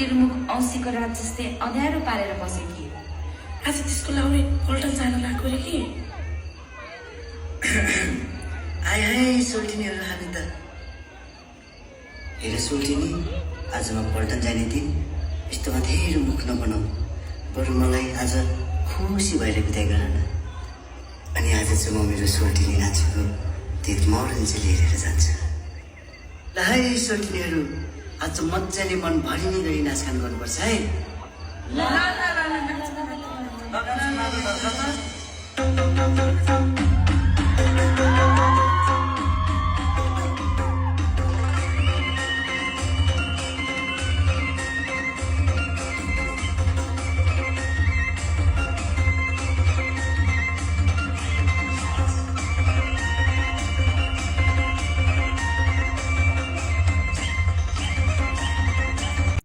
तेरो मुख औँसीको रात जस्तै अँध्यारो पारेर बस्यो कि आज त्यसको लागि पल्टन जान लागेको रे कि आइ हाय सोल्टिनीहरू हामी त हेर सोल्टिनी आज म पल्टन जाने दिन यस्तो अँध्यारो मुख नबनाऊ बरु मलाई आज खुसी भएर बिदाई गर न अनि आज चाहिँ म मेरो सोल्टिनी नाचेको त्यो मोडल चाहिँ लिएर जान्छु ल है सोल्टिनीहरू आज मजाले मन भरिने गरी नाचगान गर्नुपर्छ है ल